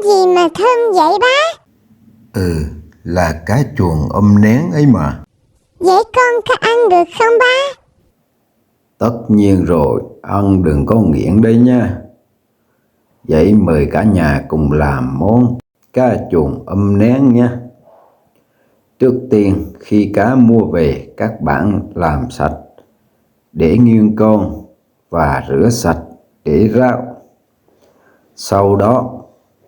gì mà thơm vậy ba? Là cá chuồn nén ấy mà. Vậy con có ăn được không ba? Tất nhiên rồi, ăn đừng có nghiện đấy nha. Vậy mời cả nhà cùng làm món cá chuồn nén nhé. Trước tiên khi cá mua về, các bạn làm sạch để nguyên con và rửa sạch để ráo. Sau đó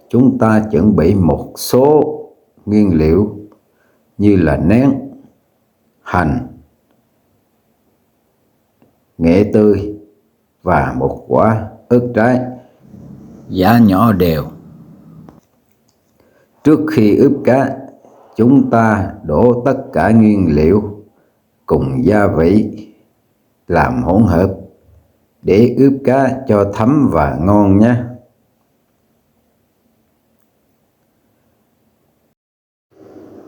chúng ta chuẩn bị một số nguyên liệu như là nén, hành, nghệ tươi và một quả ớt trái giã nhỏ đều. Trước khi ướp cá, chúng ta đổ tất cả nguyên liệu cùng gia vị làm hỗn hợp để ướp cá cho thấm và ngon nhé.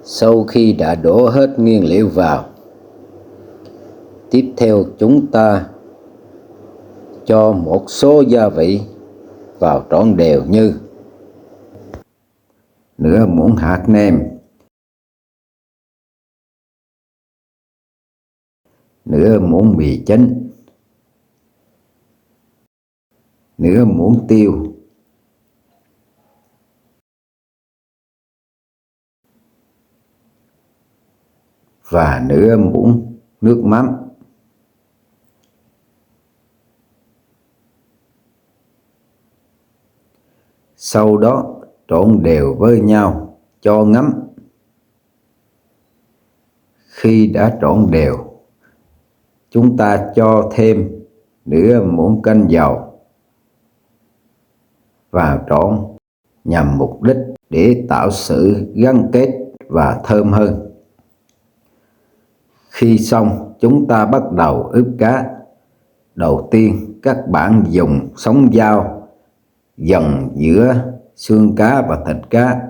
Sau khi đã đổ hết nguyên liệu vào, tiếp theo chúng ta cho một số gia vị vào trộn đều như nửa muỗng hạt nêm, nửa muỗng mì chính, nửa muỗng tiêu, và nửa muỗng nước mắm. Sau đó trộn đều với nhau cho ngấm. Khi đã trộn đều, chúng ta cho thêm nửa muỗng canh dầu vào trộn nhằm mục đích để tạo sự gắn kết và thơm hơn. Khi xong, chúng ta bắt đầu ướp cá. Đầu tiên, các bạn dùng sống dao dần giữa xương cá và thịt cá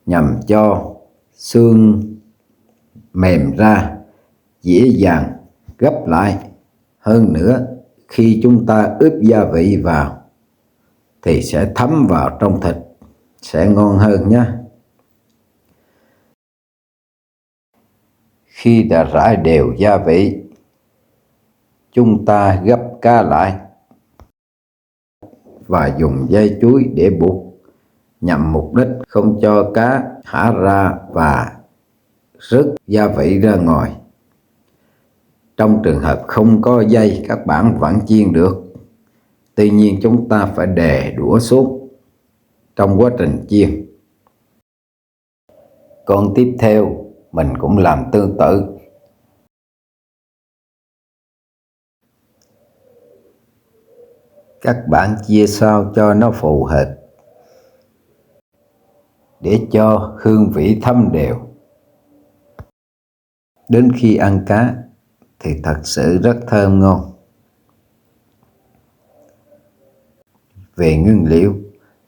nhằm cho xương mềm ra, dễ dàng gấp lại. Hơn nữa, khi chúng ta ướp gia vị vào thì sẽ thấm vào trong thịt, sẽ ngon hơn nhé. Khi đã rải đều gia vị, chúng ta gấp cá lại và dùng dây chuối để buộc nhằm mục đích không cho cá hả ra và rớt gia vị ra ngoài. Trong trường hợp không có dây, các bạn vẫn chiên được. Tuy nhiên chúng ta phải đè đũa xuống trong quá trình chiên. Còn tiếp theo mình cũng làm tương tự. Các bạn chia sao cho nó phù hợp để cho hương vị thấm đều. Đến khi ăn cá thì thật sự rất thơm ngon. Về nguyên liệu,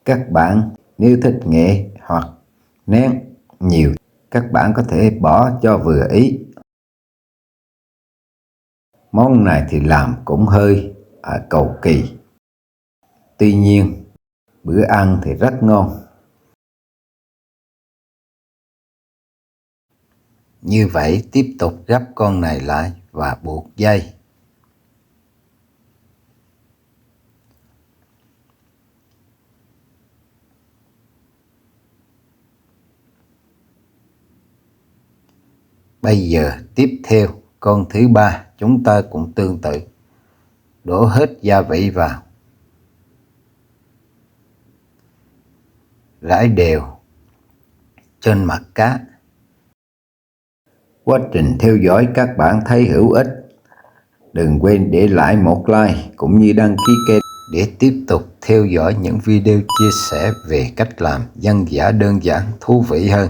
các bạn nếu thích nghệ hoặc nén nhiều, các bạn có thể bỏ cho vừa ý. Món này thì làm cũng hơi cầu kỳ. Tuy nhiên, bữa ăn thì rất ngon. Như vậy, tiếp tục gấp con này lại và buộc dây. Bây giờ tiếp theo con thứ ba, chúng ta cũng tương tự. Đổ hết gia vị vào. Rải đều trên mặt cá. Quá trình theo dõi các bạn thấy hữu ích, đừng quên để lại một like cũng như đăng ký kênh để tiếp tục theo dõi những video chia sẻ về cách làm dân dã đơn giản thú vị hơn.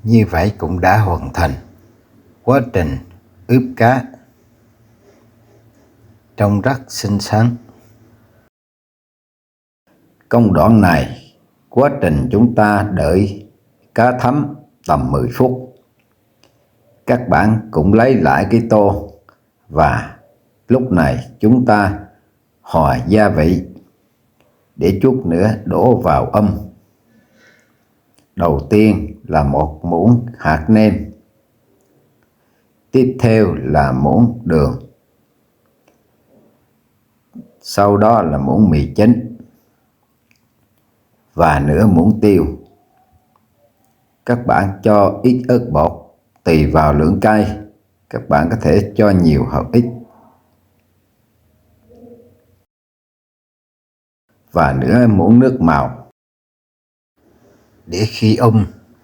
Như vậy cũng đã hoàn thành quá trình ướp cá, trông rất xinh xắn. Công đoạn này, quá trình chúng ta đợi cá thấm tầm 10 phút. Các bạn cũng lấy lại cái tô và lúc này chúng ta hòa gia vị để chút nữa đổ vào âm. Đầu tiên là 1 muỗng hạt nêm, tiếp theo là muỗng đường, sau đó là muỗng mì chính và nửa muỗng tiêu. Các bạn cho ít ớt bột tùy vào lượng cay, các bạn có thể cho nhiều hoặc ít. Và nửa muỗng nước màu để khi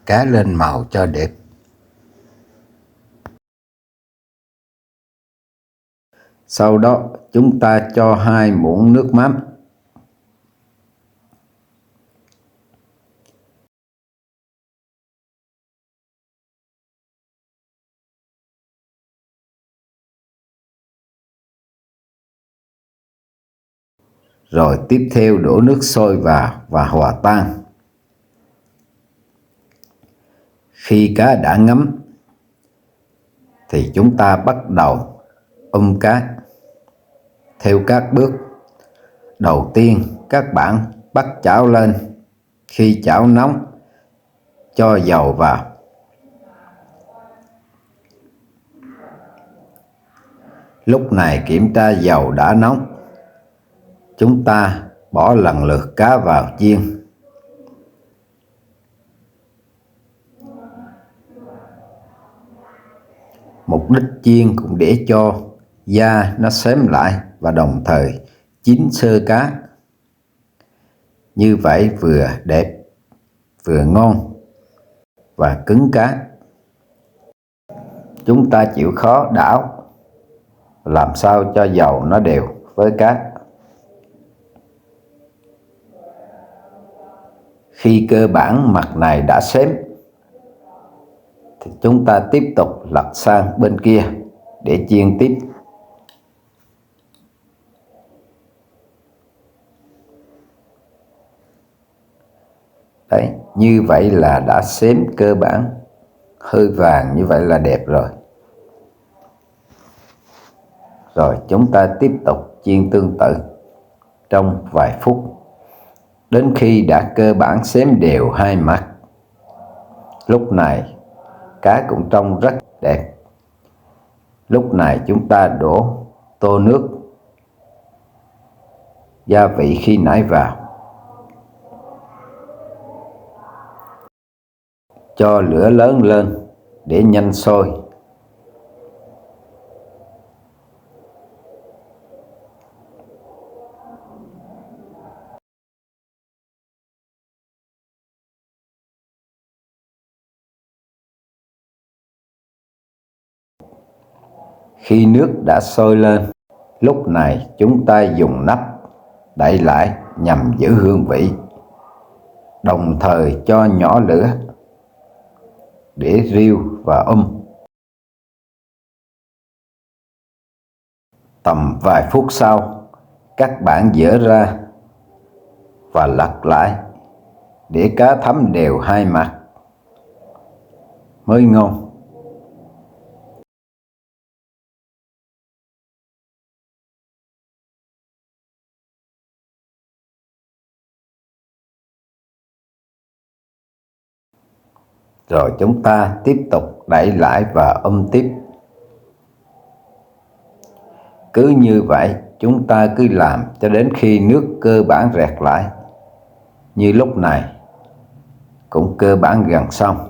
cá lên màu cho đẹp. Sau đó chúng ta cho 2 muỗng nước mắm. Rồi tiếp theo đổ nước sôi vào và hòa tan. Khi cá đã ngấm thì chúng ta bắt đầu cá theo các bước. Đầu tiên các bạn bắt chảo lên, khi chảo nóng cho dầu vào. Lúc này kiểm tra dầu đã nóng, chúng ta bỏ lần lượt cá vào chiên. Mục đích chiên cũng để cho da nó xém lại và đồng thời chín sơ cá. Như vậy vừa đẹp, vừa ngon và cứng cá. Chúng ta chịu khó đảo làm sao cho dầu nó đều với cá. Khi cơ bản mặt này đã xém thì chúng ta tiếp tục lật sang bên kia để chiên tiếp. Đấy, như vậy là đã xém cơ bản hơi vàng, như vậy là đẹp rồi. Rồi chúng ta tiếp tục chiên tương tự trong vài phút đến khi đã cơ bản xém đều hai mặt. Lúc này cá cũng trông rất đẹp. Lúc này chúng ta đổ tô nước gia vị khi nãy vào, cho lửa lớn lên để nhanh sôi. Khi nước đã sôi lên, lúc này chúng ta dùng nắp đậy lại nhằm giữ hương vị, đồng thời cho nhỏ lửa để riêu và Tầm vài phút sau, các bạn dỡ ra và lật lại để cá thấm đều hai mặt mới ngon. Rồi chúng ta tiếp tục đậy lại và tiếp. Cứ như vậy chúng ta cứ làm cho đến khi nước cơ bản rẹt lại. Như lúc này cũng cơ bản gần xong.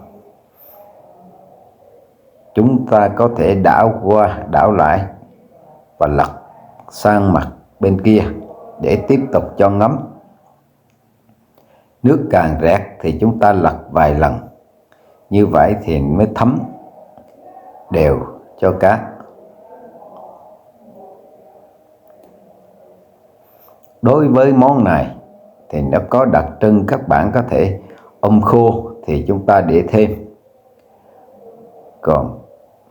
Chúng ta có thể đảo qua đảo lại và lật sang mặt bên kia để tiếp tục cho ngấm. Nước càng rẹt thì chúng ta lật vài lần. Như vậy thì mới thấm đều cho cá. Đối với món này thì nó có đặc trưng, các bạn có thể khô thì chúng ta để thêm. Còn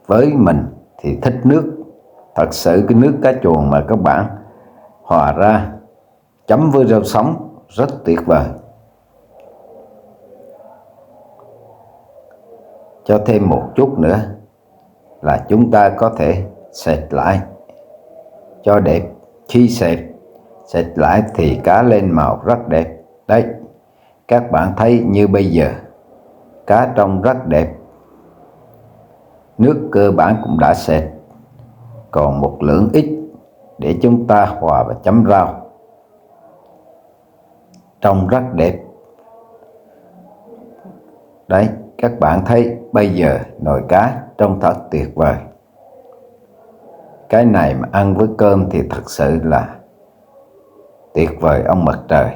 với mình thì thích nước, thật sự cái nước cá chuồn mà các bạn hòa ra chấm với rau sống rất tuyệt vời. cho thêm một chút nữa là chúng ta có thể sệt lại cho đẹp. Khi sệt lại thì cá lên màu rất đẹp. Đấy, các bạn thấy như bây giờ cá trông rất đẹp. Nước cơ bản cũng đã sệt, còn một lượng ít để chúng ta hòa và chấm rau. Trông rất đẹp. Đấy, các bạn thấy bây giờ nồi cá trông thật tuyệt vời. Cái này mà ăn với cơm thì thật sự là tuyệt vời ông mặt trời.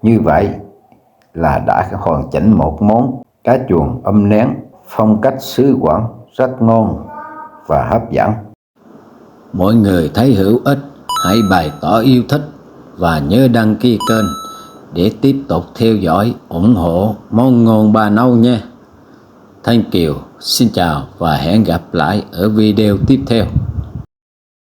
Như vậy là đã hoàn chỉnh một món cá chuồng âm nén phong cách xứ Quảng rất ngon và hấp dẫn. Mọi người thấy hữu ích hãy bày tỏ yêu thích và nhớ đăng ký kênh để tiếp tục theo dõi ủng hộ món ngon Ba Nấu nha. Thank you, xin chào và hẹn gặp lại ở video tiếp theo.